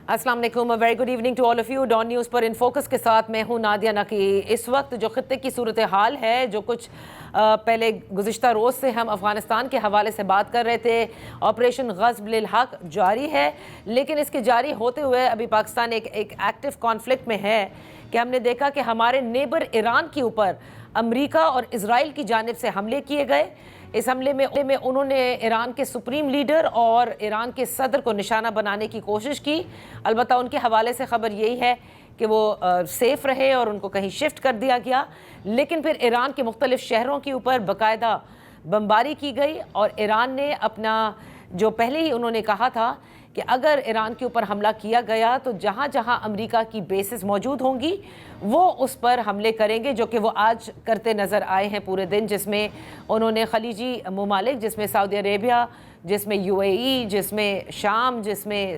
السلام علیکم، very good evening to all of you. Dawn news پر ان فوکس کے ساتھ میں ہوں نادیہ نقی. اس وقت جو خطے کی صورتحال ہے، جو کچھ پہلے گزشتہ روز سے ہم افغانستان کے حوالے سے بات کر رہے تھے، آپریشن غصب للحق جاری ہے، لیکن اس کے جاری ہوتے ہوئے ابھی پاکستان ایک ایکٹیو کانفلکٹ میں ہے کہ ہم نے دیکھا کہ ہمارے نیبر ایران کے اوپر امریکہ اور اسرائیل کی جانب سے حملے کیے گئے. اس حملے میں انہوں نے ایران کے سپریم لیڈر اور ایران کے صدر کو نشانہ بنانے کی کوشش کی. البتہ ان کے حوالے سے خبر یہی ہے کہ وہ سیف رہے اور ان کو کہیں شفٹ کر دیا گیا، لیکن پھر ایران کے مختلف شہروں کے اوپر باقاعدہ بمباری کی گئی. اور ایران نے اپنا جو پہلے ہی انہوں نے کہا تھا کہ اگر ایران کے اوپر حملہ کیا گیا تو جہاں جہاں امریکہ کی بیسز موجود ہوں گی وہ اس پر حملے کریں گے، جو کہ وہ آج کرتے نظر آئے ہیں پورے دن، جس میں انہوں نے خلیجی ممالک، جس میں سعودی عربیہ، جس میں UAE، جس میں شام، جس میں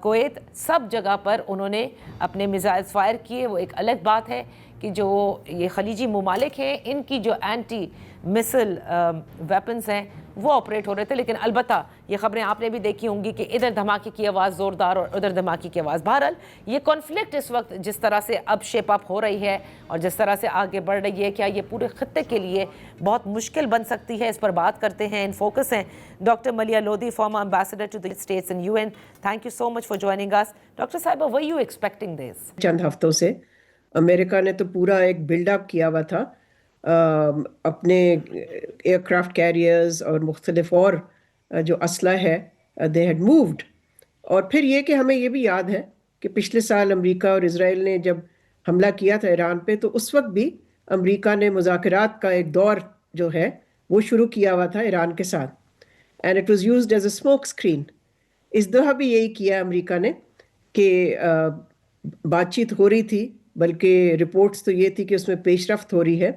کویت، سب جگہ پر انہوں نے اپنے میزائلز فائر کیے. وہ ایک الگ بات ہے کہ جو یہ خلیجی ممالک ہیں ان کی جو اینٹی مسل ویپنز ہیں وہ آپریٹ ہو رہے تھے، لیکن البتہ یہ خبریں آپ نے بھی دیکھی ہوں گی کہ ادھر دھماکے کی آواز زوردار اور ادھر دھماکے کی آواز. بہرحال یہ کانفلکٹ اس وقت جس طرح سے اب شیپ اپ ہو رہی ہے اور جس طرح سے آگے بڑھ رہی ہے، کیا یہ پورے خطے کے لیے بہت مشکل بن سکتی ہے؟ اس پر بات کرتے ہیں. ان فوکس ہیں doctor Maleeha Lodhi, former ambassador to the States and UN. Thank you so much for joining us. Doctor صاحبہ، were you expecting this؟ چند ہفتوں سے امریکہ نے تو پورا ایک بلڈ اپ کیا ہوا تھا اپنے ایئر کرافٹ کیریئرز اور مختلف اور جو اسلحہ ہے دے ہیڈ مووڈ. اور پھر یہ کہ ہمیں یہ بھی یاد ہے کہ پچھلے سال امریکہ اور اسرائیل نے جب حملہ کیا تھا ایران پہ تو اس وقت بھی امریکہ نے مذاکرات کا ایک دور جو ہے وہ شروع کیا ہوا تھا ایران کے ساتھ، and it was used as a smoke screen. اس دفعہ بھی یہی کیا امریکہ نے کہ بات چیت ہو رہی تھی، بلکہ رپورٹس تو یہ تھی کہ اس میں پیش رفت ہو رہی ہے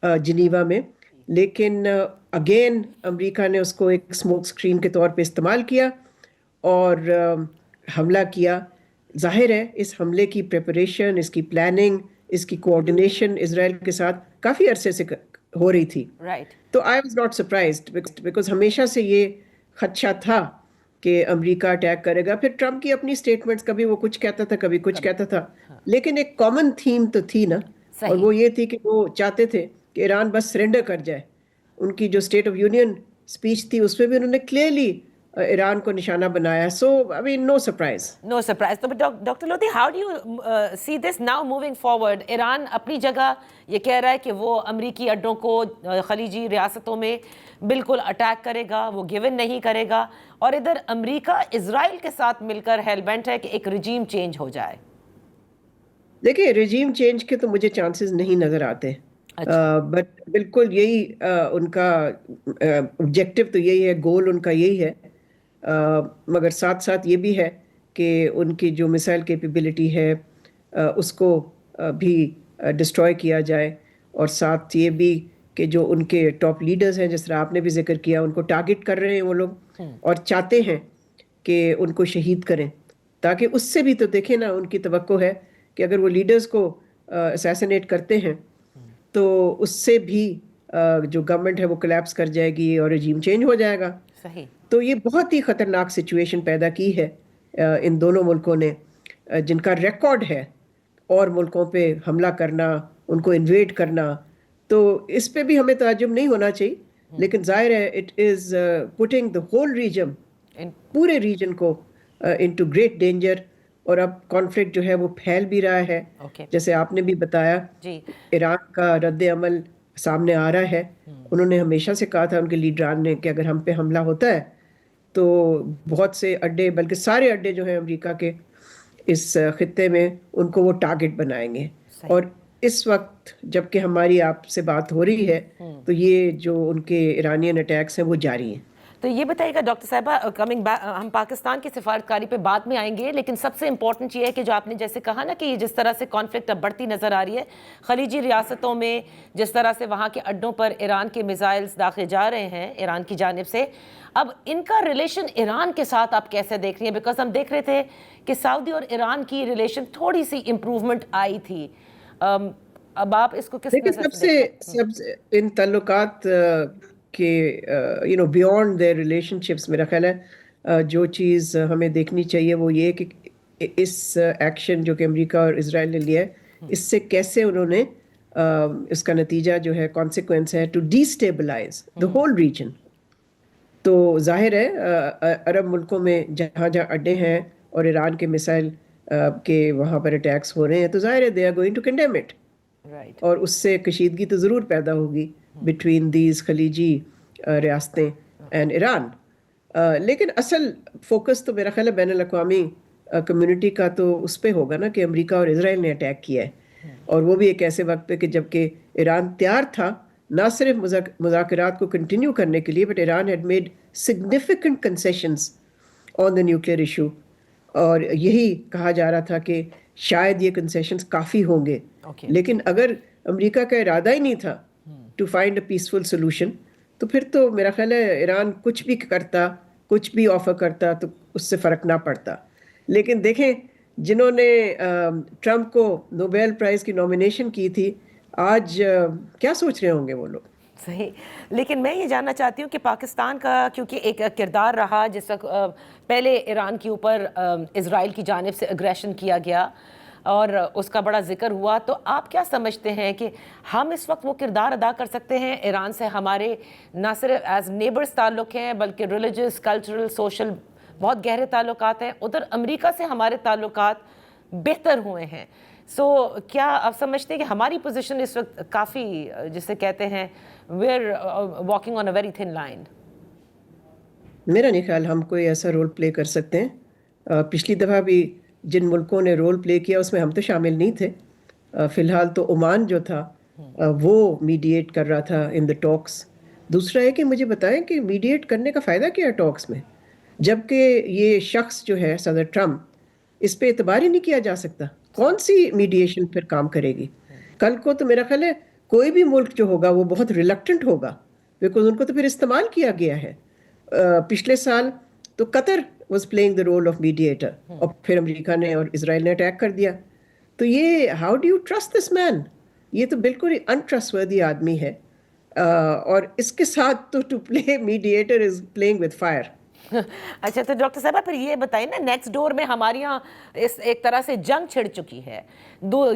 جنیوا میں، لیکن اگین امریکہ نے اس کو ایک اسموک اسکرین کے طور پہ استعمال کیا اور حملہ کیا. ظاہر ہے اس حملے کی پریپریشن، اس کی پلاننگ، اس کی کوآرڈینیشن اسرائیل کے ساتھ کافی عرصے سے ہو رہی تھی. تو I was not surprised because ہمیشہ سے یہ خدشہ تھا کہ امریکہ اٹیک کرے گا. پھر ٹرمپ کی اپنی سٹیٹمنٹس، کبھی وہ کچھ کہتا تھا کبھی کچھ کہتا تھا، لیکن ایک کامن تھیم تو تھی نا، اور وہ یہ تھی کہ وہ چاہتے تھے کہ ایران بس سرنڈر کر جائے. ان کی جو اسٹیٹ آف یونین اسپیچ تھی اس میں بھی انہوں نے کلیئرلی ایران کو نشانہ بنایا. So I mean no surprise. تو doctor Lodhi, how do you see this now moving forward? Iran اپنی جگہ یہ کہہ رہا ہے کہ وہ امریکی اڈوں کو خلیجی ریاستوں میں بالکل اٹیک کرے گا، وہ گیون نہیں کرے گا، اور ادھر امریکہ اسرائیل کے ساتھ مل کر ہیل بینٹ ہے کہ ایک رجیم چینج ہو جائے. دیکھیں، رجیم چینج کے تو مجھے چانسز نہیں نظر آتے، بٹ بالکل یہی ان کا آبجیکٹو تو یہی ہے، گول ان کا یہی ہے. مگر ساتھ ساتھ یہ بھی ہے کہ ان کی جو میسائل کیپیبلٹی ہے اس کو بھی ڈسٹروائے کیا جائے، اور ساتھ یہ بھی کہ جو ان کے ٹاپ لیڈرز ہیں، جس طرح آپ نے بھی ذکر کیا، ان کو ٹارگٹ کر رہے ہیں وہ لوگ اور چاہتے ہیں کہ ان کو شہید کریں، تاکہ اس سے بھی تو دیکھیں نا، ان کی توقع ہے کہ اگر وہ لیڈرز کو اسیسنیٹ کرتے ہیں تو اس سے بھی جو گورنمنٹ ہے وہ کولیپس کر جائے گی اور رجیم چینج ہو جائے گا. صحیح. تو یہ بہت ہی خطرناک سچویشن پیدا کی ہے ان دونوں ملکوں نے، جن کا ریکارڈ ہے اور ملکوں پہ حملہ کرنا، ان کو انویڈ کرنا. تو اس پہ بھی ہمیں تعجب نہیں ہونا چاہیے، لیکن ظاہر ہے it is putting the whole region, پورے ریجن کو انٹو گریٹ ڈینجر. اور اب کانفلکٹ جو ہے وہ پھیل بھی رہا ہے، جیسے آپ نے بھی بتایا. ایران کا رد عمل سامنے آ رہا ہے. انہوں نے ہمیشہ سے کہا تھا ان کے لیڈران نے کہ اگر ہم پہ حملہ ہوتا ہے تو بہت سے اڈے، بلکہ سارے اڈے جو ہیں امریکہ کے اس خطے میں، ان کو وہ ٹارگٹ بنائیں گے. اور اس وقت جب کہ ہماری آپ سے بات ہو رہی ہے تو یہ جو ان کے ایرانین اٹیکس ہیں وہ جاری ہیں. تو یہ بتائیے گا ڈاکٹر صاحبہ، کمنگ بیک، ہم پاکستان کی سفارتکاری پہ بعد میں آئیں گے، لیکن سب سے امپورٹنٹ یہ ہے کہ جو آپ نے جیسے کہا نا کہ یہ جس طرح سے کانفلکٹ اب بڑھتی نظر آ رہی ہے خلیجی ریاستوں میں، جس طرح سے وہاں کے اڈوں پر ایران کے میزائلز داخلے جا رہے ہیں ایران کی جانب سے، اب ان کا ریلیشن ایران کے ساتھ آپ کیسے دیکھ رہی ہیں؟ بیکاز ہم دیکھ رہے تھے کہ سعودی اور ایران کی ریلیشن تھوڑی سی امپروومنٹ آئی تھی. اب آپ اس کو کس نظر سے دیکھتے ہیں؟ سب سے ان تعلقات کہ بیونڈ دیئر ریلیشن شپس، میرا خیال ہے جو چیز ہمیں دیکھنی چاہیے وہ یہ کہ اس ایکشن جو کہ امریکہ اور اسرائیل نے لیا ہے اس سے کیسے انہوں نے اس کا نتیجہ جو ہے کانسیکوینس ہے to destabilise the whole region. تو ظاہر ہے عرب ملکوں میں جہاں جہاں اڈے ہیں اور ایران کے میسائل کے وہاں پر اٹیکس ہو رہے ہیں تو ظاہر ہے they are going to condemn it, اور اس سے کشیدگی تو ضرور پیدا ہوگی بٹوین دیز خلیجی ریاستیں اینڈ ایران. لیکن اصل فوکس تو میرا خیال ہے بین الاقوامی کمیونٹی کا تو اس پہ ہوگا نا کہ امریکہ اور اسرائیل نے اٹیک کیا ہے, اور وہ بھی ایک ایسے وقت پہ کہ جب کہ ایران تیار تھا نہ صرف مذاکرات کو کنٹینیو کرنے کے لیے, but Iran had made significant concessions on the nuclear issue, اور یہی کہا جا رہا تھا کہ شاید یہ کنسیشنز کافی ہوں گے. لیکن اگر امریکہ کا ارادہ ہی نہیں تھا to find a peaceful solution تو پھر تو میرا خیال ہے ایران کچھ بھی کرتا, کچھ بھی آفر کرتا تو اس سے فرق نہ پڑتا. لیکن دیکھیں جنہوں نے ٹرمپ کو نوبیل پرائز کی نامینیشن کی تھی آج کیا سوچ رہے ہوں گے وہ لوگ. صحیح, لیکن میں یہ جاننا چاہتی ہوں کہ پاکستان کا کیونکہ ایک کردار رہا جس وقت پہلے ایران کے اوپر اسرائیل کی جانب سے اگریشن کیا گیا اور اس کا بڑا ذکر ہوا, تو آپ کیا سمجھتے ہیں کہ ہم اس وقت وہ کردار ادا کر سکتے ہیں؟ ایران سے ہمارے نہ صرف ایز نیبرز تعلق ہیں بلکہ ریلیجس, کلچرل, سوشل بہت گہرے تعلقات ہیں, ادھر امریکہ سے ہمارے تعلقات بہتر ہوئے ہیں. سو کیا آپ سمجھتے ہیں کہ ہماری پوزیشن اس وقت کافی جسے کہتے ہیں we're walking on a very thin line؟ میرا نہیں خیال ہم کوئی ایسا رول پلے کر سکتے ہیں. پچھلی دفعہ بھی جن ملکوں نے رول پلے کیا اس میں ہم تو شامل نہیں تھے. فی الحال تو عمان جو تھا وہ میڈیٹ کر رہا تھا ان دا ٹاکس. دوسرا ہے کہ مجھے بتائیں کہ میڈیٹ کرنے کا فائدہ کیا ہے ٹاکس میں, جب کہ یہ شخص جو ہے صدر ٹرمپ اس پہ اعتبار ہی نہیں کیا جا سکتا. کون سی میڈیشن پھر کام کرے گی؟ کل کو تو میرا خیال ہے کوئی بھی ملک جو ہوگا وہ بہت ریلکٹنٹ ہوگا, بیکاز ان کو تو پھر استعمال کیا گیا ہے. پچھلے سال تو Qatar was playing the role of mediator, اور پھر امریکہ نے اور اسرائیل نے اٹیک کر دیا. تو یہ ہاؤ ڈو یو ٹرسٹ دس مین؟ یہ تو بالکل ہی انٹرسٹ وردی آدمی ہے, اور اس کے ساتھ تو to play mediator is playing with fire. اچھا, تو ڈاکٹر صاحبہ پھر یہ بتائیں نا, نیکسٹ ڈور میں ہمارے یہاں اس ایک طرح سے جنگ چھڑ چکی ہے,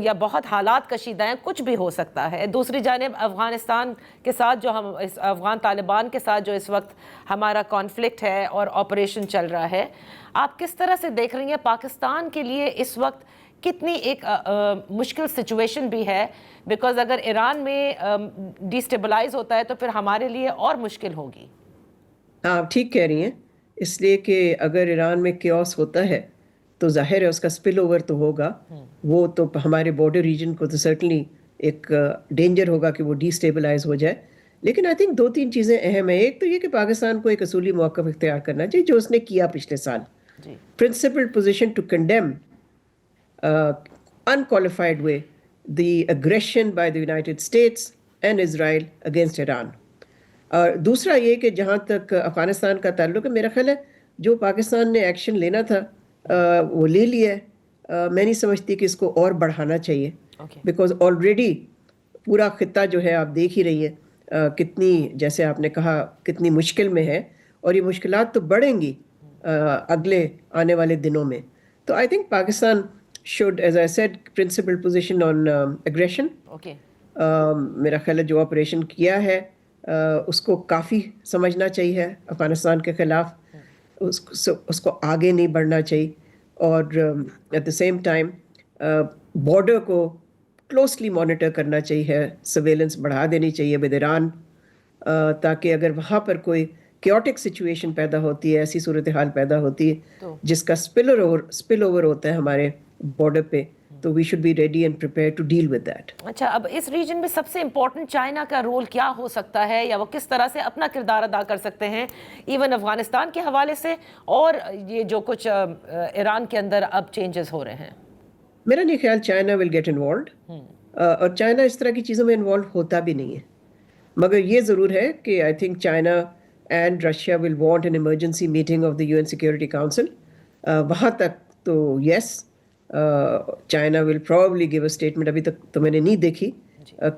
یا بہت حالات کشیدہ ہیں, کچھ بھی ہو سکتا ہے. دوسری جانب افغانستان کے ساتھ جو ہم افغان طالبان کے ساتھ جو اس وقت ہمارا کانفلکٹ ہے اور آپریشن چل رہا ہے, آپ کس طرح سے دیکھ رہی ہیں پاکستان کے لیے اس وقت کتنی ایک مشکل سچویشن بھی ہے؟ بیکاز اگر ایران میں ڈیسٹیبلائز ہوتا ہے تو پھر ہمارے لیے اور مشکل ہوگی. آپ ٹھیک کہہ رہی ہیں, اس لیے کہ اگر ایران میں کیوس ہوتا ہے تو ظاہر ہے اس کا سپل اوور تو ہوگا, وہ تو ہمارے بارڈر ریجن کو تو سرٹنلی ایک ڈینجر ہوگا کہ وہ ڈی اسٹیبلائز ہو جائے. لیکن آئی تھنک 2-3 چیزیں اہم ہیں. ایک تو یہ کہ پاکستان کو ایک اصولی موقف اختیار کرنا چاہیے جو اس نے کیا پچھلے سال, principal position to condemn unqualified way the aggression by the United States and Israel against Iran. اور دوسرا یہ کہ جہاں تک افغانستان کا تعلق ہے, میرا خیال ہے جو پاکستان نے ایکشن لینا تھا وہ لے لیا ہے. میں نہیں سمجھتی کہ اس کو اور بڑھانا چاہیے, بیکاز آلریڈی پورا خطہ جو ہے آپ دیکھ ہی رہی ہے کتنی, جیسے آپ نے کہا, کتنی مشکل میں ہے, اور یہ مشکلات تو بڑھیں گی اگلے آنے والے دنوں میں. تو I think Pakistan should, as I said, principal position on aggression. میرا خیال ہے جو آپریشن کیا ہے اس کو کافی سمجھنا چاہیے افغانستان کے خلاف, اس کو آگے نہیں بڑھنا چاہیے, اور at the same time border کو کلوزلی مانیٹر کرنا چاہیے, سرویلنس بڑھا دینی چاہیے ود ایران, تاکہ اگر وہاں پر کوئی کیوٹک سچویشن پیدا ہوتی ہے, ایسی صورتحال پیدا ہوتی ہے جس کا سپل اوور ہوتا ہے ہمارے بارڈر پہ, تو we should be ready and prepare to deal with that. اچھا, اب اس ریجن میں سب سے امپورٹنٹ چائنا کا رول کیا ہو سکتا ہے, یا وہ کس طرح سے اپنا کردار ادا کر سکتے ہیں ایون افغانستان کے حوالے سے, اور یہ جو کچھ ایران کے اندر اب چینجز ہو رہے ہیں؟ میرا نہیں خیال چائنا ول گیٹ انوالوڈ, اور چائنا اس طرح کی چیزوں میں انوالو ہوتا بھی نہیں ہے. مگر یہ ضرور ہے کہ I think China and Russia will want an emergency meeting of the UN security council. وہاں تک تو yes, China will probably give a statement, ابھی تک تو میں نے نہیں دیکھی,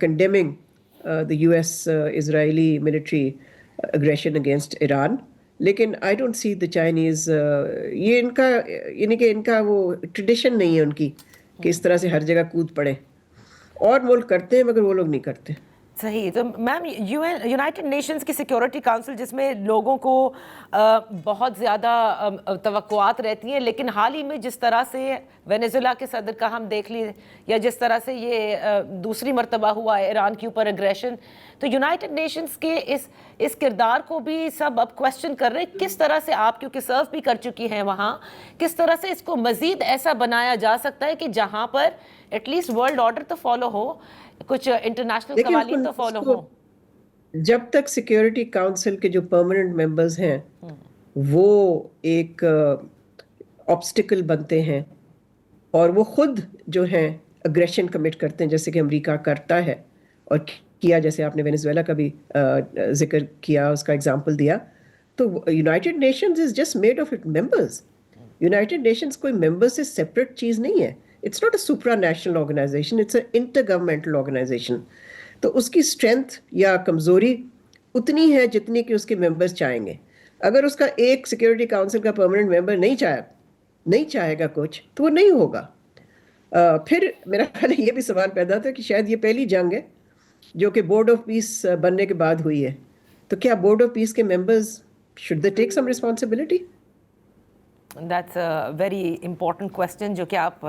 condemning the US Israeli military aggression against Iran. لیکن I don't see the Chinese یہ ان کا یعنی کہ ان کا وہ ٹریڈیشن نہیں ہے ان کی کہ اس طرح سے ہر جگہ کود پڑے. اور ملک کرتے ہیں مگر وہ لوگ نہیں کرتے. صحیح. تو میم یونائٹڈ نیشنز کی سیکیورٹی کاؤنسل جس میں لوگوں کو بہت زیادہ توقعات رہتی ہیں، لیکن حال ہی میں جس طرح سے وینیزویلا کے صدر کا ہم دیکھ لی یا جس طرح سے یہ دوسری مرتبہ ہوا ہے ایران کے اوپر اگریشن، تو یونائٹڈ نیشنز کے اس کردار کو بھی سب اب کویسچن کر رہے ہیں. کس طرح سے آپ کیونکہ سرو بھی کر چکی ہیں وہاں، کس طرح سے اس کو مزید ایسا بنایا جا سکتا ہے کہ جہاں پر ایٹ لیسٹ ورلڈ آرڈر تو فالو ہو، کچھ انٹرنیشنل قوانین تو فالو ہو. جب تک سیکیورٹی کاؤنسل کے جو پرماننٹ ممبرز ہیں وہ ایک آبسٹیکل بنتے ہیں اور وہ خود جو ہیں اگریشن کمٹ کرتے ہیں جیسے کہ امریکہ کرتا ہے اور کیا، جیسے آپ نے وینیزویلا کا بھی ذکر کیا، اس کا اگزامپل دیا، تو United Nations is just made of it members. United Nations کوئی ممبر سے سپریٹ چیز نہیں ہے. It's not a supranational organisation, it's a intergovernmental organisation. تو اس کی اسٹرینتھ یا کمزوری اتنی ہے جتنی کہ اس کے ممبرز چاہیں گے. اگر اس کا ایک سیکیورٹی کاؤنسل کا پرماننٹ ممبر نہیں چاہے گا کچھ تو وہ نہیں ہوگا. پھر میرا خیال ہے یہ بھی سوال پیدا ہوتا ہے کہ شاید یہ پہلی جنگ ہے جو کہ بورڈ آف پیس بننے کے بعد ہوئی ہے، تو کیا بورڈ آف پیس کے members should they take some responsibility? That's a very important question جو کہ آپ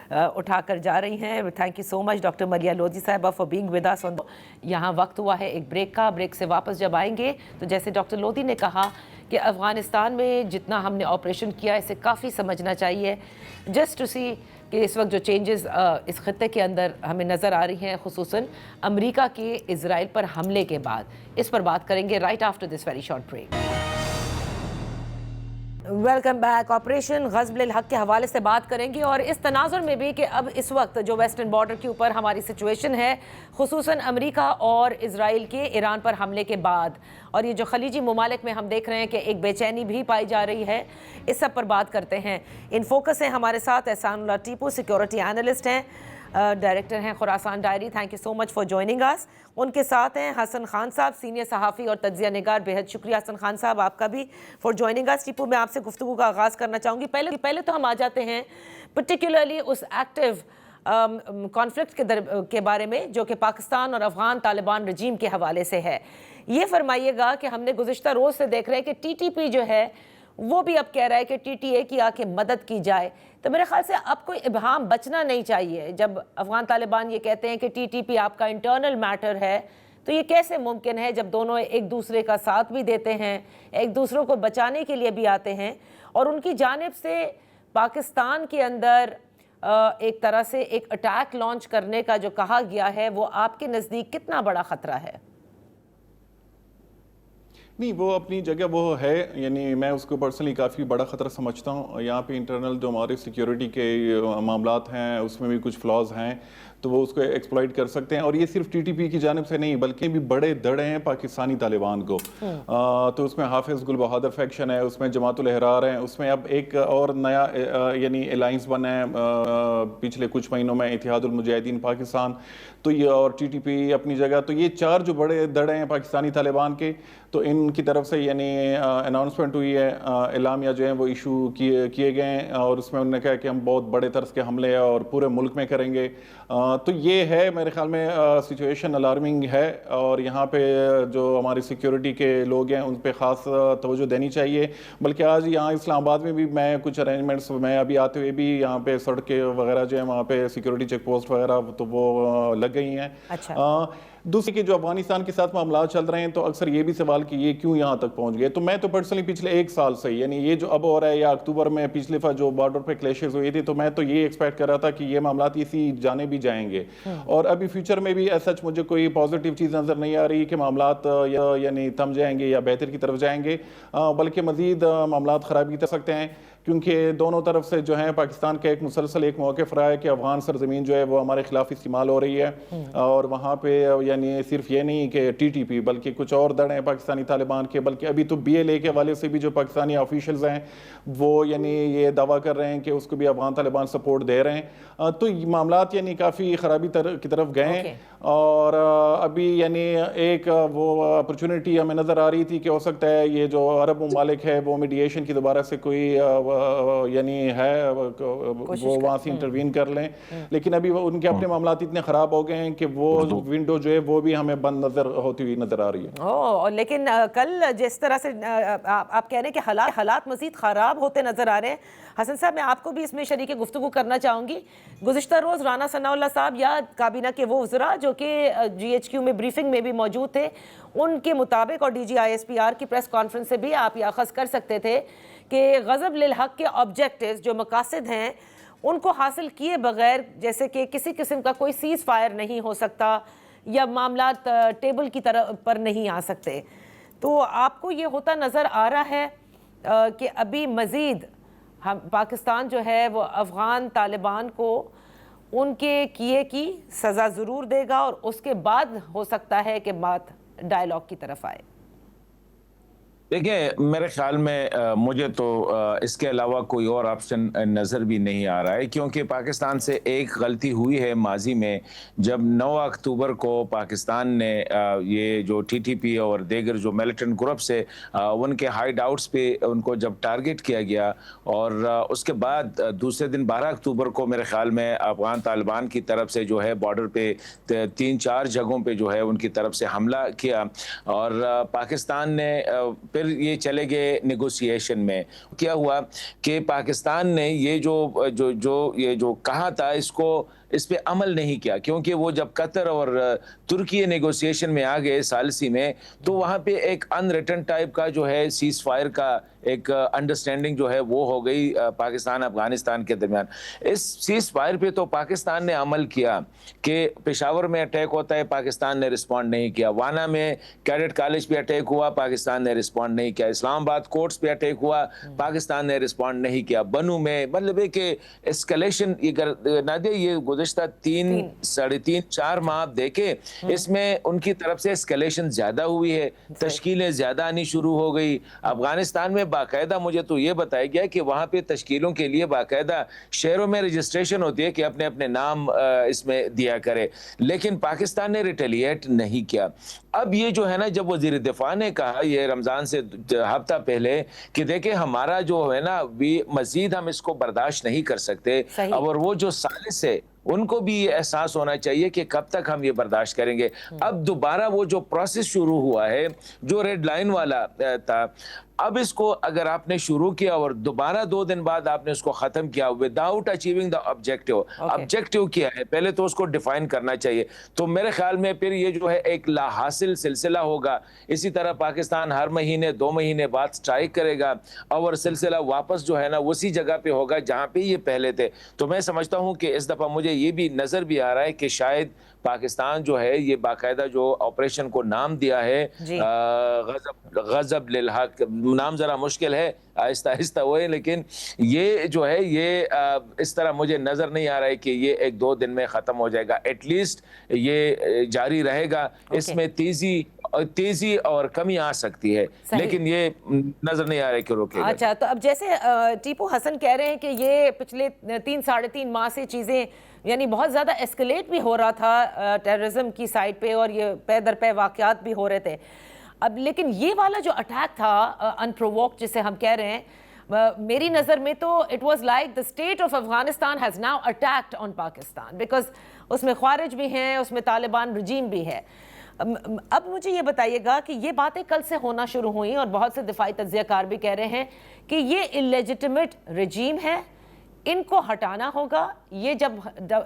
اٹھا کر جا رہی ہیں. Thank you so much doctor Maria Lodhi صاحبہ فار بینگ ود اس. یہاں وقت ہوا ہے ایک بریک کا. بریک سے واپس جب آئیں گے تو جیسے ڈاکٹر لودھی نے کہا کہ افغانستان میں جتنا ہم نے آپریشن کیا اسے کافی سمجھنا چاہیے جسٹ ٹو سی کہ اس وقت جو چینجز اس خطے کے اندر ہمیں نظر آ رہی ہیں، خصوصاً امریکہ کے اسرائیل پر حملے کے بعد. اس پر بات کریں گے right after this very short break. Welcome back. Operation غزب الحق کے حوالے سے بات کریں گے اور اس تناظر میں بھی کہ اب اس وقت جو ویسٹرن بارڈر کے اوپر ہماری سچویشن ہے، خصوصاً امریکہ اور اسرائیل کے ایران پر حملے کے بعد، اور یہ جو خلیجی ممالک میں ہم دیکھ رہے ہیں کہ ایک بے چینی بھی پائی جا رہی ہے، اس سب پر بات کرتے ہیں. ان فوکس ہیں ہمارے ساتھ Ihsanullah Tipu, security analyst ہیں، ڈائریکٹر ہیں Khorasan diary. Thank you so much for joining us. ان کے ساتھ ہیں حسن خان صاحب، سینئر صحافی اور تجزیہ نگار. بہت شکریہ حسن خان صاحب آپ کا بھی فار جوائننگ اس. ٹیپو، میں آپ سے گفتگو کا آغاز کرنا چاہوں گی. پہلے تو ہم آ جاتے ہیں پرٹیکولرلی اس ایکٹیو کانفلکٹ کے بارے میں جو کہ پاکستان اور افغان طالبان رجیم کے حوالے سے ہے. یہ فرمائیے گا کہ ہم نے گزشتہ روز سے دیکھ رہے ہیں کہ ٹی ٹی پی جو ہے وہ بھی اب کہہ رہا ہے کہ ٹی ٹی اے کی آ کے مدد کی جائے. تو میرے خیال سے اب کوئی ابہام بچنا نہیں چاہیے. جب افغان طالبان یہ کہتے ہیں کہ ٹی ٹی پی آپ کا انٹرنل میٹر ہے، تو یہ کیسے ممکن ہے جب دونوں ایک دوسرے کا ساتھ بھی دیتے ہیں، ایک دوسروں کو بچانے کے لیے بھی آتے ہیں، اور ان کی جانب سے پاکستان کے اندر ایک طرح سے ایک اٹیک لانچ کرنے کا جو کہا گیا ہے وہ آپ کے نزدیک کتنا بڑا خطرہ ہے؟ نہیں، وہ اپنی جگہ وہ ہے، یعنی میں اس کو پرسنلی کافی بڑا خطرہ سمجھتا ہوں. یہاں پہ انٹرنل جو ہمارے سیکیورٹی کے معاملات ہیں اس میں بھی کچھ فلاز ہیں تو وہ اس کو ایکسپلائٹ کر سکتے ہیں. اور یہ صرف ٹی ٹی پی کی جانب سے نہیں بلکہ بھی بڑے دڑے ہیں پاکستانی طالبان کو. تو اس میں حافظ گل بہادر فیکشن ہے، اس میں جماعت الاحرار ہیں، اس میں اب ایک اور نیا یعنی الائنس بنا ہے پچھلے کچھ مہینوں میں، اتحاد المجاہدین پاکستان. تو یہ اور ٹی ٹی پی اپنی جگہ. تو یہ چار جو بڑے دڑے ہیں پاکستانی طالبان کے، تو ان کی طرف سے یعنی اناؤنسمنٹ ہوئی ہے، اعلامیہ جو ہیں وہ ایشو کیے گئے ہیں، اور اس میں انہوں نے کہا کہ ہم بہت بڑے طرز کے حملے اور پورے ملک میں کریں گے. تو یہ ہے میرے خیال میں سچویشن الارمنگ ہے، اور یہاں پہ جو ہماری سیکیورٹی کے لوگ ہیں ان پہ خاص توجہ دینی چاہیے. بلکہ آج یہاں اسلام آباد میں بھی میں کچھ ارینجمنٹس میں ابھی آتے ہوئے بھی یہاں پہ سڑکیں وغیرہ جو ہیں وہاں پہ سیکیورٹی چیک پوسٹ وغیرہ تو وہ لگ گئی ہیں. دوسری کہ جو افغانستان کے ساتھ معاملات چل رہے ہیں تو اکثر یہ بھی سوال کہ یہ کیوں یہاں تک پہنچ گئے. تو میں تو پرسنلی پچھلے ایک سال سے یعنی یہ جو اب ہو رہا ہے یا اکتوبر میں پچھلے جو بارڈر پہ کلیشز ہوئی تھی، تو میں تو یہ ایکسپیکٹ کر رہا تھا کہ یہ معاملات اسی جانے بھی جائیں گے. اور ابھی فیوچر میں بھی ایسا مجھے کوئی پازیٹیو چیز نظر نہیں آ رہی کہ معاملات یعنی تھم جائیں گے یا بہتر کی طرف جائیں گے، بلکہ مزید معاملات خرابی کر سکتے ہیں. کیونکہ دونوں طرف سے جو ہے پاکستان کا ایک مسلسل ایک موقف رہا ہے کہ افغان سرزمین جو ہے وہ ہمارے خلاف استعمال ہو رہی ہے، اور وہاں پہ یعنی صرف یہ نہیں کہ ٹی ٹی پی بلکہ کچھ اور دڑ ہیں پاکستانی طالبان کے، بلکہ ابھی تو بی ایل اے کے حوالے سے بھی جو پاکستانی آفیشلز ہیں وہ یعنی یہ دعویٰ کر رہے ہیں کہ اس کو بھی افغان طالبان سپورٹ دے رہے ہیں، تو یہ معاملات یعنی کافی خرابی کی طرف گئے ہیں، اور ابھی یعنی ایک وہ اپرچونٹی ہمیں نظر آ رہی تھی کہ ہو سکتا ہے یہ جو عرب ممالک ہے وہ میڈیشن کی دوبارہ سے کوئی یعنی ہے وہ وہاں سے انٹروین کر لیں، لیکن ابھی ان کے اپنے معاملات اتنے خراب ہو گئے ہیں کہ وہ ونڈو جو ہے وہ بھی ہمیں بند نظر ہوتی ہوئی نظر آ رہی ہے۔ لیکن کل جس طرح سے آپ کہہ رہے ہیں کہ حالات مزید خراب ہوتے نظر آ رہے ہیں، حسن صاحب میں آپ کو بھی اس میں شریک گفتگو کرنا چاہوں گی۔ گزشتہ روز رانا ثناء اللہ صاحب یا کابینہ کے وہ وزراء جو کہ جی ایچ کیو میں بریفنگ میں بھی موجود تھے، ان کے مطابق اور D G I S P R کی پریس کانفرنس سے بھی آپ یہ اخذ کر سکتے تھے کہ غضب للحق کے آبجیکٹیوز جو مقاصد ہیں ان کو حاصل کیے بغیر جیسے کہ کسی قسم کا کوئی سیز فائر نہیں ہو سکتا یا معاملات ٹیبل کی طرف پر نہیں آ سکتے، تو آپ کو یہ ہوتا نظر آ رہا ہے کہ ابھی مزید پاکستان جو ہے وہ افغان طالبان کو ان کے کیے کی سزا ضرور دے گا اور اس کے بعد ہو سکتا ہے کہ بات ڈائیلاگ کی طرف آئے؟ دیکھیں میرے خیال میں مجھے تو اس کے علاوہ کوئی اور آپشن نظر بھی نہیں آ رہا ہے، کیونکہ پاکستان سے ایک غلطی ہوئی ہے ماضی میں، جب 9 اکتوبر کو پاکستان نے یہ جو ٹی ٹی پی اور دیگر جو ملیٹنٹ گروپ سے ان کے ہائیڈ آؤٹس پہ ان کو جب ٹارگٹ کیا گیا، اور اس کے بعد دوسرے دن 12 اکتوبر کو میرے خیال میں افغان طالبان کی طرف سے جو ہے بارڈر پہ 3-4 جگہوں پہ جو ہے ان کی طرف سے حملہ کیا، اور پاکستان نے پھر یہ چلے گئے نیگوسیشن میں۔ کیا ہوا کہ پاکستان نے یہ جو کہا تھا اس پہ عمل نہیں کیا، کیونکہ وہ جب قطر اور ترکی نیگوسیشن میں آ گئے ثالثی میں، تو وہاں پہ ایک ان ریٹن ٹائپ کا جو ہے سیز فائر کا ایک انڈرسٹینڈنگ جو ہے وہ ہو گئی پاکستان افغانستان کے درمیان۔ اس سیز فائر پہ تو پاکستان نے عمل کیا کہ پشاور میں اٹیک ہوتا ہے، پاکستان نے رسپونڈ نہیں کیا، وانا میں کیڈٹ کالج پہ اٹیک ہوا، پاکستان نے رسپونڈ نہیں کیا، اسلام آباد کورٹس پہ اٹیک ہوا، پاکستان نے رسپونڈ نہیں کیا، بنو میں مطلب ہے کہ اسکلیشن نادیہ یہ گزشتہ 3-4 ماہ آپ دیکھیں، اس میں ان کی طرف سے اسکلیشن زیادہ ہوئی ہے، تشکیلیں زیادہ آنی شروع ہو گئی۔ افغانستان میں باقاعدہ مجھے تو یہ بتایا گیا کہ وہاں پہ تشکیلوں کے لیے باقاعدہ شہروں میں رجسٹریشن ہوتی ہے کہ اپنے اپنے نام اس میں دیا کرے، لیکن پاکستان نے ریٹیلیٹ نہیں کیا۔ اب یہ جو ہے نا، جب وزیر دفاع نے کہا یہ رمضان سے ہفتہ پہلے کہ دیکھیں ہمارا جو ہے نا مزید ہم اس کو برداشت نہیں کر سکتے، اور وہ جو ثالث ہے ان کو بھی یہ احساس ہونا چاہیے کہ کب تک ہم یہ برداشت کریں گے۔ اب دوبارہ وہ جو پروسیس شروع ہوا ہے جو ریڈ لائن والا تھا، اب اس کو اگر آپ نے شروع کیا اور دوبارہ 2 دن بعد آپ نے اس کو ختم کیا وداؤٹ اچیونگ دا آبجیکٹیو کیا ہے، پہلے تو اس کو ڈیفائن کرنا چاہیے، تو میرے خیال میں پھر یہ جو ہے ایک لا حاصل سلسلہ ہوگا۔ اسی طرح پاکستان ہر مہینے 2 مہینے بعد سٹرائک کرے گا اور سلسلہ واپس جو ہے نا اسی جگہ پہ ہوگا جہاں پہ یہ پہلے تھے۔ تو میں سمجھتا ہوں کہ اس دفعہ مجھے یہ بھی نظر بھی آ رہا ہے کہ شاید پاکستان جو ہے یہ باقاعدہ جو آپریشن کو نام دیا ہے غضب للحق، نام ذرا مشکل ہے، آہستہ آہستہ ہوئے، لیکن یہ جو ہے یہ اس طرح مجھے نظر نہیں آ رہا ہے کہ یہ 1-2 دن میں ختم ہو جائے گا، ایٹ لیسٹ یہ جاری رہے گا۔ اس میں تیزی اور کمی آ سکتی ہے، لیکن یہ نظر نہیں آ رہا ہے کہ روکے گا۔ اچھا، تو اب جیسے ٹیپو حسن کہہ رہے ہیں کہ یہ پچھلے 3-3.5 ماہ سے چیزیں یعنی بہت زیادہ اسکلیٹ بھی ہو رہا تھا ٹیررزم کی سائٹ پہ، اور یہ پے در پے واقعات بھی ہو رہے تھے، اب لیکن یہ والا جو اٹیک تھا انپرووکڈ جسے ہم کہہ رہے ہیں، میری نظر میں تو it was like the state of Afghanistan has now attacked on Pakistan because اس میں خوارج بھی ہیں، اس میں طالبان رجیم بھی ہے۔ اب مجھے یہ بتائیے گا کہ یہ باتیں کل سے ہونا شروع ہوئیں اور بہت سے دفاعی تجزیہ کار بھی کہہ رہے ہیں کہ یہ illegitimate رجیم ہے، ان کو ہٹانا ہوگا، یہ جب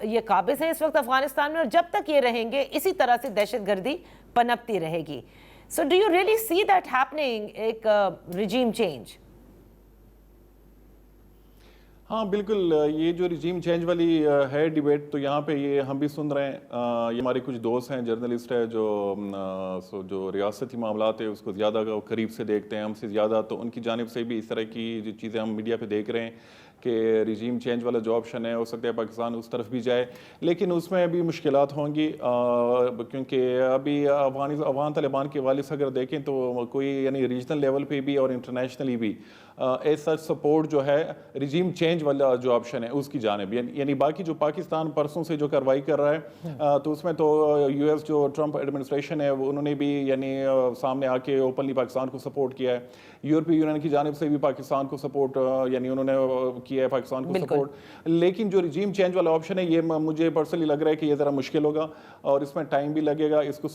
یہ قابض ہیں اس وقت افغانستان میں، اور جب تک یہ رہیں گے اسی طرح سے دہشت گردی پنپتی رہے گی۔ So do you really see that happening, ایک regime change؟ ہاں بالکل، یہ جو رجیم چینج والی ہے ڈیبیٹ، تو یہاں پہ یہ ہم بھی سن رہے ہیں، یہ ہمارے کچھ دوست ہیں جرنلسٹ ہے جو ریاستی معاملات ہے اس کو زیادہ قریب سے دیکھتے ہیں ہم سے زیادہ، تو ان کی جانب سے بھی اس طرح کی جو چیزیں ہم میڈیا پہ دیکھ رہے ہیں کہ رجیم چینج والا جو آپشن ہے ہو سکتا ہے پاکستان اس طرف بھی جائے، لیکن اس میں بھی مشکلات ہوں گی، کیونکہ ابھی افغان طالبان کے حوالے سے اگر دیکھیں تو کوئی یعنی ریجنل لیول پہ بھی اور انٹرنیشنلی بھی ایسا سپورٹ جو ہے رجیم چینج والا جو آپشن ہے اس کی جانب، یعنی باقی جو پاکستان پرسوں سے جو کارروائی کر رہا ہے تو اس میں تو یو ایس جو ٹرمپ ایڈمنسٹریشن ہے انہوں نے بھی یعنی سامنے آ کے اوپنلی پاکستان کو سپورٹ کیا ہے، یورپی یونین کی جانب سے بھی پاکستان کو سپورٹ یعنی انہوں نے کیا ہے پاکستان کو سپورٹ، لیکن جو رجیم چینج والا آپشن ہے یہ مجھے پرسنلی لگ رہا ہے کہ یہ ذرا مشکل ہوگا اور اس میں ٹائم بھی لگے گا، اس کو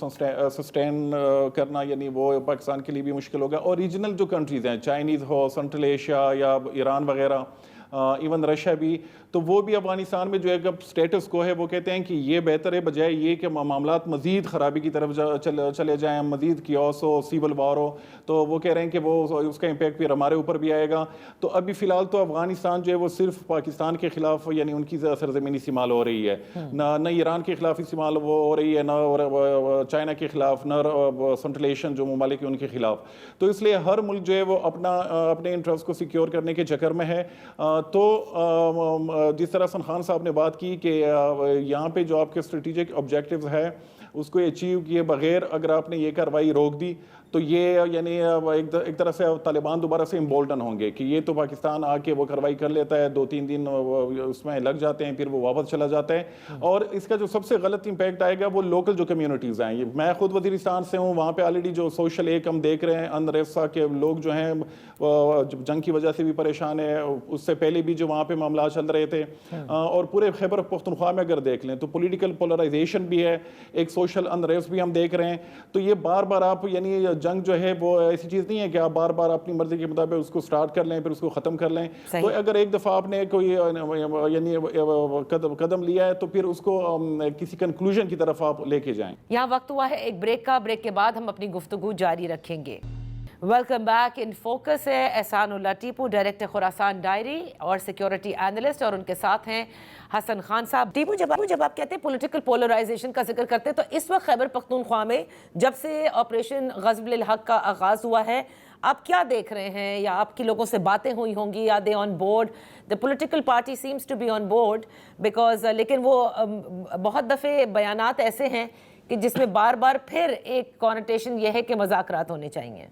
سسٹین کرنا یعنی وہ پاکستان کے لیے بھی مشکل ہوگا، اور ریجنل جو کنٹریز ہیں چائنیز ہو، سنٹرل ایشیا یا ایران وغیرہ، ایون رشیا بھی، تو وہ بھی افغانستان میں جو ایک سٹیٹس کو ہے وہ کہتے ہیں کہ یہ بہتر ہے بجائے یہ کہ معاملات مزید خرابی کی طرف چلے جائیں، مزید کیوس ہو، سیول وار ہو، تو وہ کہہ رہے ہیں کہ وہ اس کا امپیکٹ پھر ہمارے اوپر بھی آئے گا، تو ابھی فی الحال تو افغانستان جو ہے وہ صرف پاکستان کے خلاف یعنی ان کی سرزمین استعمال ہو رہی ہے، نہ ایران کے خلاف استعمال وہ ہو رہی ہے، نہ چائنا کے خلاف، نہ سنٹرل ایشین جو ممالک ہیں ان کے خلاف، تو اس لیے ہر ملک جو ہے وہ اپنے انٹرسٹ کو سیکیور کرنے کے چکر میں ہے، تو جس طرح حسن خان صاحب نے بات کی کہ یہاں پہ جو آپ کے اسٹریٹجک آبجیکٹیوز ہے اس کو اچیو کیے بغیر اگر آپ نے یہ کارروائی روک دی تو یہ یعنی ایک طرح سے طالبان دوبارہ سے امبولڈن ہوں گے کہ یہ تو پاکستان آ کے وہ کارروائی کر لیتا ہے، 2-3 دن اس میں لگ جاتے ہیں، پھر وہ واپس چلا جاتا ہے، اور اس کا جو سب سے غلط امپیکٹ آئے گا وہ لوکل جو کمیونٹیز ہیں، میں خود وزیرستان سے ہوں، وہاں پہ آلریڈی جو سوشل ایک ہم دیکھ رہے ہیں انریسا کے لوگ جو ہیں جنگ کی وجہ سے بھی پریشان ہے، اس سے پہلے بھی جو وہاں پہ معاملات چل رہے تھے، اور پورے خیبر پختونخوا میں اگر دیکھ لیں تو پولیٹیکل پولرائزیشن بھی ہے، ایک سوشل انریس بھی ہم دیکھ رہے ہیں، تو یہ بار بار آپ یعنی جنگ جو ہے وہ ایسی چیز نہیں ہے کہ آپ بار بار اپنی مرضی کے مطابق اس کو سٹارٹ کر لیں پھر اس کو ختم کر لیں، تو اگر ایک دفعہ آپ نے کوئی یعنی قدم لیا ہے تو پھر اس کو کسی کنکلوژن کی طرف آپ لے کے جائیں۔ یہاں وقت ہوا ہے ایک بریک کا، بریک کے بعد ہم اپنی گفتگو جاری رکھیں گے۔ ویلکم بیک، ان فوکس ہے احسان اللہ ٹیپو، ڈائریکٹر خراسان ڈائری اور سیکیورٹی اینالسٹ، اور ان کے ساتھ ہیں حسن خان صاحب۔ ٹیپو، جب آپ کہتے ہیں پولیٹیکل پولرائزیشن کا ذکر کرتے ہیں تو اس وقت خیبر پختونخوا میں جب سے آپریشن غزب للحق کا آغاز ہوا ہے آپ کیا دیکھ رہے ہیں، یا آپ کی لوگوں سے باتیں ہوئی ہوں گی، یا they on board? The political party seems to be on board because, لیکن وہ بہت دفعے بیانات ایسے ہیں کہ جس میں بار بار پھر ایک کونوٹیشن یہ ہے کہ مذاکرات ہونے چاہیے۔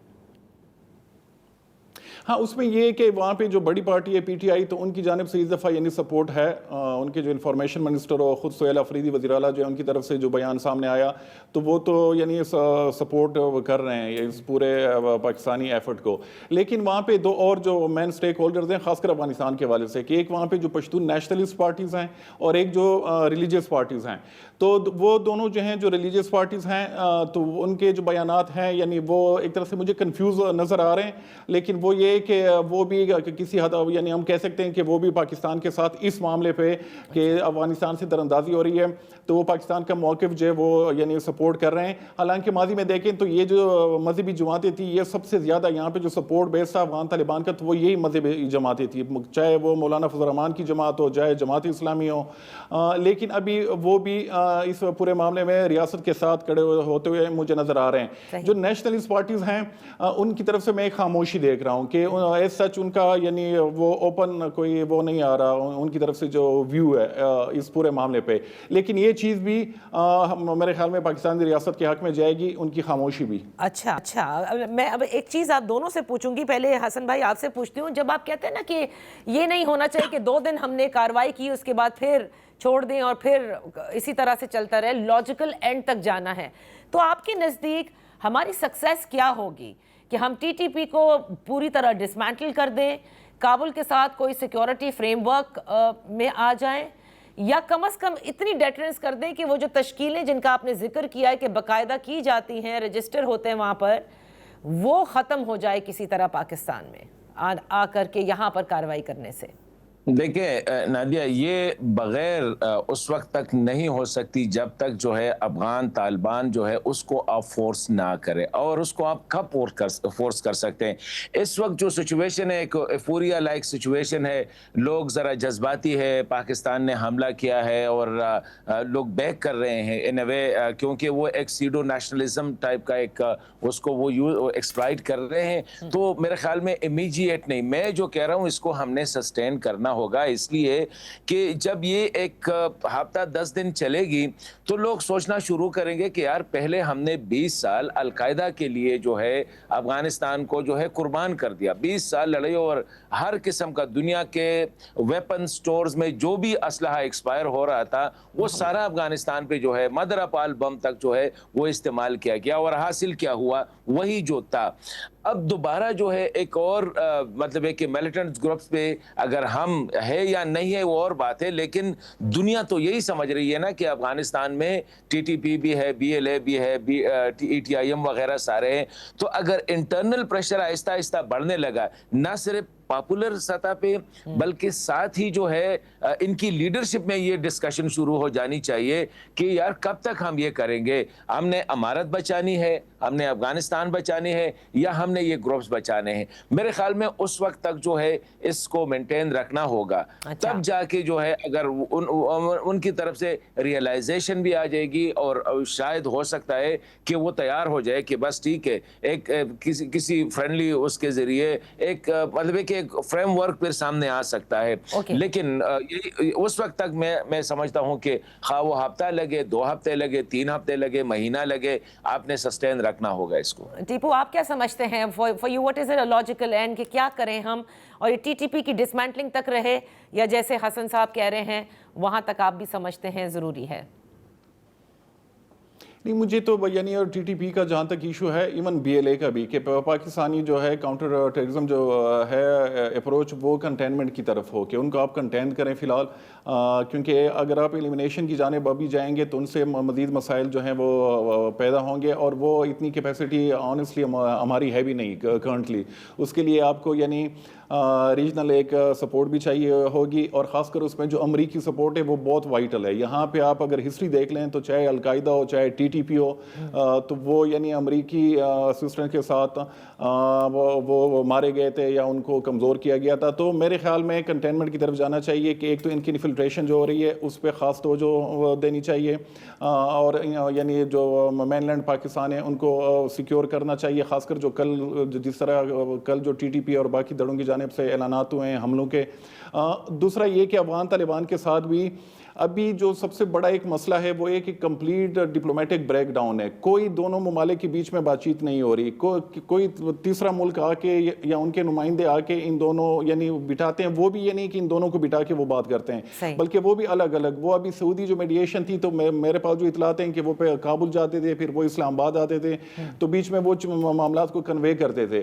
ہاں، اس میں یہ کہ وہاں پہ جو بڑی پارٹی ہے پی ٹی آئی، تو ان کی جانب سے اس دفعہ یعنی سپورٹ ہے، ان کے جو انفارمیشن منسٹر اور خود سہیل آفریدی وزیر اعلیٰ جو ہے ان کی طرف سے جو بیان سامنے آیا تو وہ تو یعنی سپورٹ کر رہے ہیں اس پورے پاکستانی ایفرٹ کو، لیکن وہاں پہ دو اور جو مین سٹیک ہولڈرز ہیں خاص کر افغانستان کے حوالے سے، کہ ایک وہاں پہ جو پشتون نیشنلسٹ پارٹیز ہیں اور ایک جو ریلیجیس پارٹیز ہیں، تو وہ دونوں جو ہیں جو ریلیجیس پارٹیز ہیں تو ان کے جو بیانات ہیں یعنی وہ ایک طرح سے مجھے کنفیوز نظر آ رہے ہیں، لیکن وہ یہ کہ وہ بھی کسی حد یعنی ہم کہہ سکتے ہیں کہ وہ بھی پاکستان کے ساتھ اس معاملے پہ کہ افغانستان سے تراندازی ہو رہی ہے تو وہ پاکستان کا موقف جو ہے وہ یعنی سپورٹ کر رہے ہیں، حالانکہ ماضی میں دیکھیں تو یہ جو مذہبی جماعتیں تھیں یہ سب سے زیادہ یہاں پہ جو سپورٹ بیس تھا افغان طالبان کا تو وہ یہی مذہبی جماعتیں تھیں، چاہے وہ مولانا فضل الرحمان کی جماعت ہو، چاہے جماعت اسلامی ہو، لیکن ابھی وہ بھی اس پورے معاملے میں ریاست کے ساتھ کھڑے ہوتے ہوئے مجھے نظر آ رہے ہیں۔ جو نیشنلسٹ پارٹیز ہیں ان کی طرف سے میں ایک خاموشی دیکھ رہا ہوں کہ ایز سچ ان کا یعنی وہ اوپن کوئی وہ نہیں آ رہا ان کی طرف سے جو ویو ہے اس پورے معاملے پہ، لیکن یہ چیز بھی میرے خیال میں پاکستان کی ریاست کے حق میں جائے گی، ان کی خاموشی بھی۔ اچھا، میں اب ایک چیز آپ دونوں سے پوچھوں گی، پہلے حسن بھائی آپ سے پوچھتی ہوں، جب آپ کہتے ہیں نا کہ یہ نہیں ہونا چاہیے کہ 2 دن ہم نے کارروائی کی اس کے بعد پھر چھوڑ دیں اور پھر اسی طرح سے چلتا رہے، لاجیکل اینڈ تک جانا ہے، تو آپ کے نزدیک ہماری سکسیس کیا ہوگی کہ ہم ٹی ٹی پی کو پوری طرح ڈسمینٹل کر دیں، کابل کے ساتھ کوئی سیکیورٹی فریم ورک میں آ جائیں، یا کم از کم اتنی ڈیٹرنس کر دیں کہ وہ جو تشکیلیں جن کا آپ نے ذکر کیا ہے کہ باقاعدہ کی جاتی ہیں، رجسٹر ہوتے ہیں وہاں پر، وہ ختم ہو جائے کسی طرح پاکستان میں آ کر کے یہاں پر کارروائی کرنے سے؟ دیکھیں نادیہ، یہ بغیر اس وقت تک نہیں ہو سکتی جب تک جو ہے افغان طالبان جو ہے اس کو آپ فورس نہ کرے. اور اس کو آپ کب فورس کر سکتے ہیں؟ اس وقت جو سچویشن ہے، ایک ایفوریا لائک سچویشن ہے، لوگ ذرا جذباتی ہے، پاکستان نے حملہ کیا ہے اور لوگ بیک کر رہے ہیں ان اے وے، کیونکہ وہ ایک سیڈو نیشنلزم ٹائپ کا ایک اس کو وہ ایکسپلائٹ کر رہے ہیں. تو میرے خیال میں امیجیٹ نہیں، میں جو کہہ رہا ہوں اس کو ہم نے سسٹین کرنا ہوگا، اس لیے کہ جب یہ ایک ہفتہ 10 دن چلے گی تو لوگ سوچنا شروع کریں گے کہ یار پہلے ہم نے 20 سال القاعدہ کے لیے جو ہے افغانستان کو جو ہے قربان کر دیا. 20 سال لڑائی اور ہر قسم کا دنیا کے ویپن سٹورز میں جو بھی اسلحہ ایکسپائر ہو رہا تھا وہ سارا افغانستان پہ جو ہے مدر اپال بم تک جو ہے وہ استعمال کیا گیا، اور حاصل کیا ہوا وہی جو تھا. اب دوبارہ جو ہے ایک اور مطلب ہے کہ ملیٹنٹ گروپس پہ اگر ہم ہے یا نہیں ہے وہ اور بات ہے، لیکن دنیا تو یہی سمجھ رہی ہے نا کہ افغانستان میں ٹی ٹی پی بھی ہے، بی ایل اے بھی ہے، ای ٹی آئی ایم وغیرہ سارے ہیں. تو اگر انٹرنل پریشر آہستہ آہستہ بڑھنے لگا، نہ صرف پاپولر سطح پہ بلکہ ساتھ ہی جو ہے ان کی لیڈرشپ میں یہ ڈسکشن شروع ہو جانی چاہیے کہ یار کب تک ہم یہ کریں گے؟ ہم نے امارت بچانی ہے، ہم نے افغانستان بچانی ہے، یا ہم نے یہ گروپس بچانے ہیں؟ میرے خیال میں اس وقت تک جو ہے اس کو مینٹین رکھنا ہوگا. تب جا کے جو ہے اگر ان کی طرف سے ریئلائزیشن بھی آ جائے گی اور شاید ہو سکتا ہے کہ وہ تیار ہو جائے کہ بس ٹھیک ہے، ایک کسی فرینڈلی اس کے ذریعے ایک مطلب کہ ایک فریم ورک پھر سامنے آ سکتا ہے. لیکن اس وقت تک میں سمجھتا ہوں کہ خواہ وہ ہفتہ لگے، 2 ہفتے لگے، 3 ہفتے لگے، مہینہ لگے، آپ نے سسٹین رکھنا ہوگا اس کو. ٹیپو آپ کیا سمجھتے ہیں for you what is a logical and کہ کیا کریں ہم، اور یہ ٹی ٹی پی کی ڈسمینٹلنگ تک رہے یا جیسے حسن صاحب کہہ رہے ہیں وہاں تک آپ بھی سمجھتے ہیں ضروری ہے؟ نہیں، مجھے تو یعنی اور ٹی ٹی پی کا جہاں تک ایشو ہے، ایون بی ایل اے کا بھی، کہ پاکستانی جو ہے کاؤنٹر ٹیررزم جو ہے اپروچ وہ کنٹینمنٹ کی طرف ہو، کہ ان کو آپ کنٹین کریں فی الحال، کیونکہ اگر آپ ایلیمینیشن کی جانب ابھی جائیں گے تو ان سے مزید مسائل جو ہیں وہ پیدا ہوں گے، اور وہ اتنی کیپیسٹی آنیسٹلی ہماری ہے بھی نہیں کرنٹلی. اس کے لیے آپ کو یعنی ریجنل ایک سپورٹ بھی چاہیے ہوگی، اور خاص کر اس میں جو امریکی سپورٹ ہے وہ بہت وائٹل ہے. یہاں پہ آپ اگر ہسٹری دیکھ لیں تو چاہے القاعدہ ہو چاہے ٹی ٹی پی ہو، تو وہ یعنی امریکی اسسٹنٹ کے ساتھ وہ مارے گئے تھے یا ان کو کمزور کیا گیا تھا. تو میرے خیال میں کنٹینمنٹ کی طرف جانا چاہیے کہ ایک تو ان کی انفلٹریشن جو ہو رہی ہے اس پہ خاص توجہ دینی چاہیے، اور یعنی جو مین لینڈ پاکستان ہے ان کو سیکیور کرنا چاہیے، خاص کر جو جس طرح کل جو ٹی ٹی پی اور باقی دڑوں کی جانب سے اعلانات ہوئے ہیں حملوں کے. دوسرا یہ کہ افغان طالبان کے ساتھ بھی ابھی جو سب سے بڑا ایک مسئلہ ہے وہ ایک کمپلیٹ ڈپلومیٹک بریک ڈاؤن ہے. کوئی دونوں ممالک کے بیچ میں بات چیت نہیں ہو رہی، کوئی تیسرا ملک آ کے یا ان کے نمائندے آ کے ان دونوں یعنی بٹھاتے ہیں، وہ بھی یہ نہیں کہ ان دونوں کو بٹھا کے وہ بات کرتے ہیں، بلکہ وہ بھی الگ الگ. وہ ابھی سعودی جو میڈیشن تھی تو میرے پاس جو اطلاعات ہیں کہ وہ پہ کابل جاتے تھے، پھر وہ اسلام آباد آتے تھے، تو بیچ میں وہ معاملات کو کنوے کرتے تھے.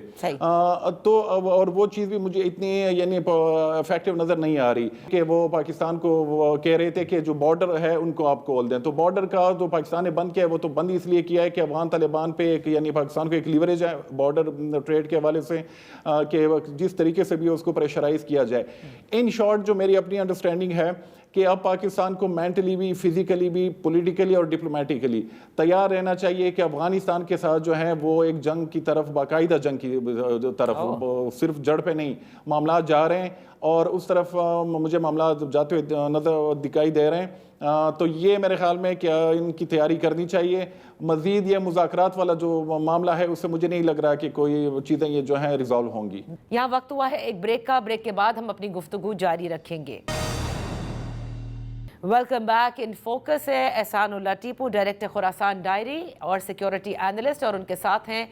تو اور وہ چیز بھی مجھے اتنی یعنی افیکٹو نظر نہیں آ رہی کہ وہ پاکستان کو کہہ رہے تھے کہ جو بارڈر ہے ان کو آپ کھول دیں. تو بارڈر کا جو پاکستان نے بند کیا ہے وہ تو بند اس لیے کیا ہے کہ افغان طالبان پہ ایک یعنی پاکستان کو ایک لیوریج ہے بارڈر ٹریڈ کے حوالے سے، کہ جس طریقے سے بھی اس کو پریشرائز کیا جائے. ان شارٹ جو میری اپنی انڈرسٹینڈنگ ہے کہ اب پاکستان کو مینٹلی بھی، فزیکلی بھی، پولیٹیکلی اور ڈپلومیٹیکلی تیار رہنا چاہیے کہ افغانستان کے ساتھ جو ہیں وہ ایک جنگ کی طرف، باقاعدہ جنگ کی طرف، صرف جڑ پہ نہیں معاملات جا رہے ہیں، اور اس طرف مجھے معاملات جاتے ہوئے نظر دکھائی دے رہے ہیں. تو یہ میرے خیال میں کہ ان کی تیاری کرنی چاہیے. مزید یہ مذاکرات والا جو معاملہ ہے اس سے مجھے نہیں لگ رہا کہ کوئی چیزیں یہ جو ہیں ریزالو ہوں گی. یہاں وقت ہوا ہے ایک بریک کا، بریک کے بعد ہم اپنی گفتگو جاری رکھیں گے. Welcome back. ان فوکس ہے احسان اللہ ٹیپو، ڈائریکٹر خراسان ڈائری اور سیکیورٹی اینالسٹ، اور ان کے ساتھ ہیں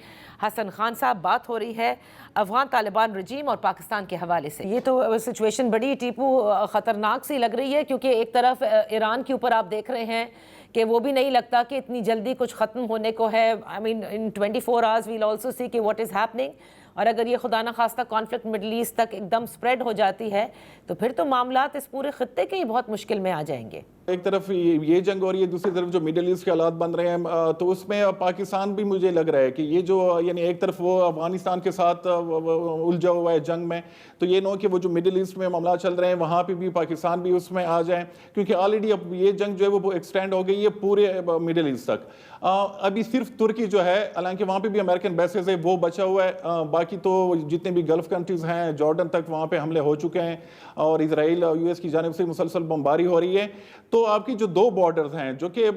حسن خان صاحب. بات ہو رہی ہے افغان طالبان رجیم اور پاکستان کے حوالے سے. یہ تو سچویشن بڑی ٹیپو خطرناک سی لگ رہی ہے، کیونکہ ایک طرف ایران کے اوپر آپ دیکھ رہے ہیں کہ وہ بھی نہیں لگتا کہ اتنی جلدی کچھ ختم ہونے کو ہے. آئی مین ان 24 hours we'll also see کہ what is happening. اور اگر یہ خدا نخواستہ کانفلکٹ مڈل ایسٹ تک ایک دم سپریڈ ہو جاتی ہے تو پھر تو معاملات اس پورے خطے کے ہی بہت مشکل میں آ جائیں گے. ایک طرف یہ جنگ ہو رہی ہے, دوسری طرف جو مڈل ایسٹ کے حالات بن رہے ہیں, تو اس میں پاکستان بھی مجھے لگ رہا ہے کہ یہ جو یعنی ایک طرف وہ افغانستان کے ساتھ الجھا ہوا ہے جنگ میں, تو یہ نو کہ وہ جو مڈل ایسٹ میں معاملات چل رہے ہیں وہاں پہ بھی پاکستان بھی اس میں آ جائیں, کیونکہ آلریڈی اب یہ جنگ جو ہے وہ ایکسٹینڈ ہو گئی ہے پورے مڈل ایسٹ تک. ابھی صرف ترکی جو ہے, حالانکہ وہاں پہ بھی امریکن بیسز ہے, وہ بچا ہوا ہے, باقی تو جتنے بھی گلف کنٹریز ہیں, جارڈن تک وہاں پہ حملے ہو چکے ہیں, اور اسرائیل یو ایس کی جانب سے مسلسل بمباری ہو رہی ہے. تو آپ کی جو دو بارڈرز ہیں جو کہ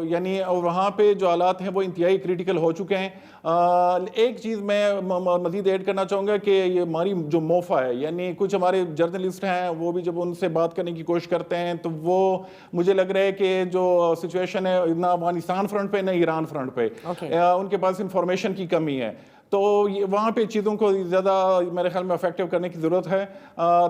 یعنی وہاں پہ جو حالات ہیں وہ انتہائی کریٹیکل ہو چکے ہیں. ایک چیز میں مزید ایڈ کرنا چاہوں گا کہ یہ ہماری جو موفا ہے, یعنی کچھ ہمارے جرنلسٹ ہیں, وہ بھی جب ان سے بات کرنے کی کوشش کرتے ہیں تو وہ مجھے لگ رہا ہے کہ جو سچویشن ہے نہ افغانستان فرنٹ پہ نہ ایران فرنٹ پہ, ان کے پاس انفارمیشن کی کمی ہے. تو وہاں پہ چیزوں کو زیادہ میرے خیال میں افیکٹو کرنے کی ضرورت ہے,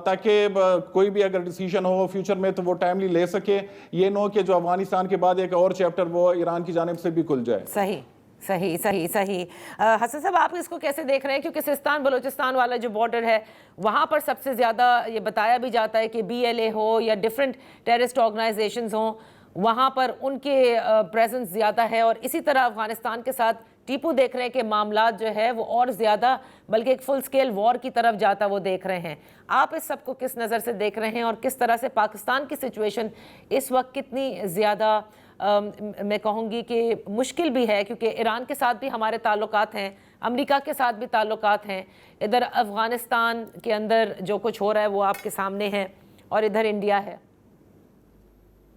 تاکہ کوئی بھی اگر ڈیسیژن ہو فیوچر میں تو وہ ٹائملی لے سکے, یہ نو کہ جو افغانستان کے بعد ایک اور چیپٹر وہ ایران کی جانب سے بھی کھل جائے. صحیح. حسن صاحب, آپ اس کو کیسے دیکھ رہے ہیں, کیونکہ سستان بلوچستان والا جو بارڈر ہے وہاں پر سب سے زیادہ یہ بتایا بھی جاتا ہے کہ BLA ہو یا ڈفرینٹ ٹیررسٹ آرگنائزیشنز ہوں, وہاں پر ان کے پریزنس زیادہ ہے, اور اسی طرح افغانستان کے ساتھ ٹیپو دیکھ رہے ہیں کہ معاملات جو ہے وہ اور زیادہ بلکہ ایک فل سکیل وار کی طرف جاتا وہ دیکھ رہے ہیں. آپ اس سب کو کس نظر سے دیکھ رہے ہیں, اور کس طرح سے پاکستان کی سچویشن اس وقت کتنی زیادہ میں کہوں گی کہ مشکل بھی ہے, کیونکہ ایران کے ساتھ بھی ہمارے تعلقات ہیں, امریکہ کے ساتھ بھی تعلقات ہیں, ادھر افغانستان کے اندر جو کچھ ہو رہا ہے وہ آپ کے سامنے ہے, اور ادھر انڈیا ہے.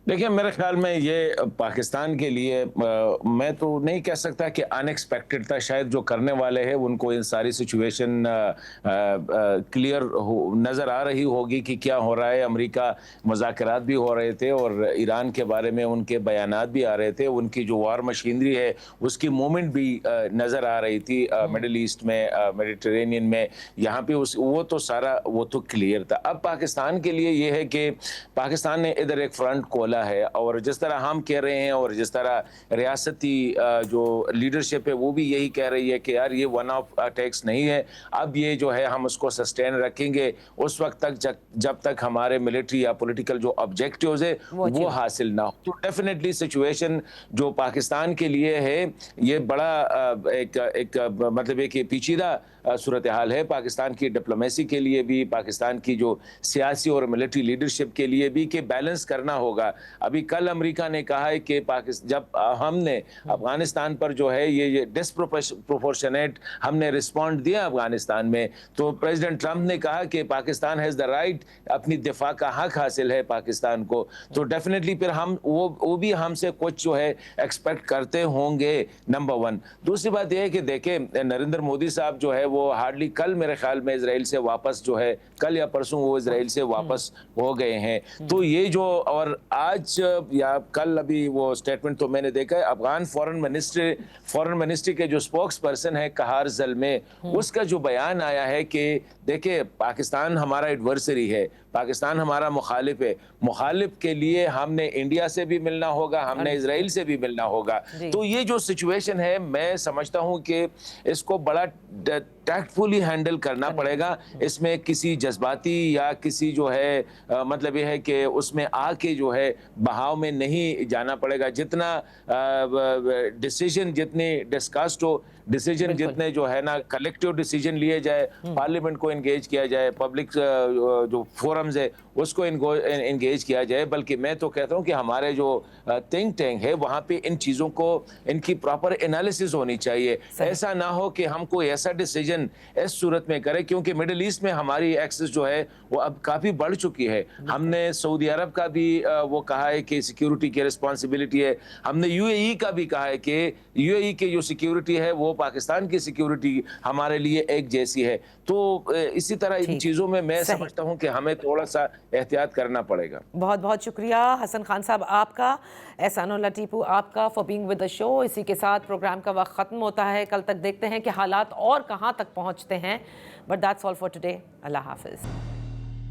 دیکھیں, میرے خیال میں یہ پاکستان کے لیے میں تو نہیں کہہ سکتا کہ ان ایکسپیکٹڈ تھا, شاید جو کرنے والے ہیں ان کو ان ساری سچویشن کلیئر نظر آ رہی ہوگی کہ کیا ہو رہا ہے. امریکہ مذاکرات بھی ہو رہے تھے اور ایران کے بارے میں ان کے بیانات بھی آ رہے تھے, ان کی جو وار مشینری ہے اس کی موومنٹ بھی نظر آ رہی تھی مڈل ایسٹ میں, میڈیٹرینین میں, یہاں پہ وہ تو سارا وہ تو کلیئر تھا. اب پاکستان کے لیے یہ ہے کہ پاکستان نے ادھر ایک فرنٹ کھولا ہے, اور جس طرح ہم کہہ رہے ہیں اور جس طرح ریاستی جو لیڈرشپ ہے وہ بھی یہی کہہ رہی ہے کہ یار یہ ون آف اٹیکس نہیں ہے, اب یہ جو ہے ہم اس کو سسٹین رکھیں گے اس وقت تک جب تک ہمارے ملٹری یا پولیٹیکل جو آبجیکٹیوز ہے وہ حاصل نہ ہو. تو ڈیفینیٹلی سچویشن جو پاکستان کے لیے ہے یہ بڑا ایک مطلب ہے کہ پیچیدہ صورتحال ہے پاکستان کی ڈپلومیسی کے لیے بھی, پاکستان کی جو سیاسی اور ملٹری لیڈرشپ کے لیے بھی, کہ بیلنس کرنا ہوگا. ابھی کل امریکہ نے کہا ہے کہ جب ہم نے افغانستان پر جو ہے یہ ڈسپروپورشنیٹ ہم نے رسپونڈ دیا افغانستان میں, تو پریزیڈنٹ ٹرمپ نے کہا کہ پاکستان ہیز دا رائٹ, اپنی دفاع کا حق حاصل ہے پاکستان کو. تو ڈیفینیٹلی پھر ہم وہ بھی ہم سے کچھ جو ہے ایکسپیکٹ کرتے ہوں گے, نمبر ون. دوسری بات یہ ہے کہ دیکھیں نریندر مودی صاحب جو ہے وہ ہارڈلی کل میرے خیال میں اسرائیل سے واپس جو ہے, کل یا پرسوں وہ اسرائیل سے واپس ہو گئے ہیں. تو یہ جو, اور آج یا کل ابھی وہ سٹیٹمنٹ تو میں نے دیکھا ہے, افغان فورن منسٹری کے جو سپوکس پرسن ہے کہار زلمے, اس کا جو بیان آیا ہے کہ دیکھیں پاکستان ہمارا ایڈورسری ہے, پاکستان ہمارا مخالف ہے, مخالف کے لیے ہم نے انڈیا سے بھی ملنا ہوگا, ہم نے اسرائیل سے بھی ملنا ہوگا. تو یہ جو سچویشن ہے میں سمجھتا ہوں کہ اس کو بڑا ٹیکٹفلی ہینڈل کرنا پڑے گا. اس میں کسی جذباتی یا کسی جو ہے مطلب یہ ہے کہ اس میں آ کے جو ہے بہاؤ میں نہیں جانا پڑے گا. جتنا ڈیسیجن جتنی ڈسکسڈ ہو, ڈیسیجن جتنے جو ہے نا کلیکٹیو ڈیسیجن لیے جائے, پارلیمنٹ کو انگیج کیا جائے, پبلک جو فورمز ہے اس کو انگیج کیا جائے. بلکہ میں تو کہتا ہوں کہ ہمارے جو تھنک ٹینک ہے وہاں پہ ان چیزوں کو ان کی پراپر انالیسس ہونی چاہیے. ایسا نہ ہو کہ ہم کوئی ایسا ڈیسیجن اس صورت میں کرے, کیونکہ مڈل ایسٹ میں ہماری ایکسس جو ہے وہ اب کافی بڑھ چکی ہے. ہم نے سعودی عرب کا بھی وہ کہا ہے کہ سیکیورٹی کی رسپانسبلٹی ہے, ہم نے UAE کا بھی کہا ہے کہ UAE کی جو سیکیورٹی ہے وہ پاکستان کی سیکیورٹی ہمارے لیے ایک جیسی ہے. تو اسی طرح ان چیزوں میں سمجھتا ہوں کہ ہمیں تھوڑا سا احتیاط کرنا پڑے گا. بہت بہت شکریہ حسن خان صاحب آپ کا, احسان اللہ ٹیپو آپ کا, فار بینگ ود دا شو. اسی کے ساتھ پروگرام کا وقت ختم ہوتا ہے. کل تک دیکھتے ہیں کہ حالات اور کہاں تک پہنچتے ہیں. But that's all for today. اللہ حافظ.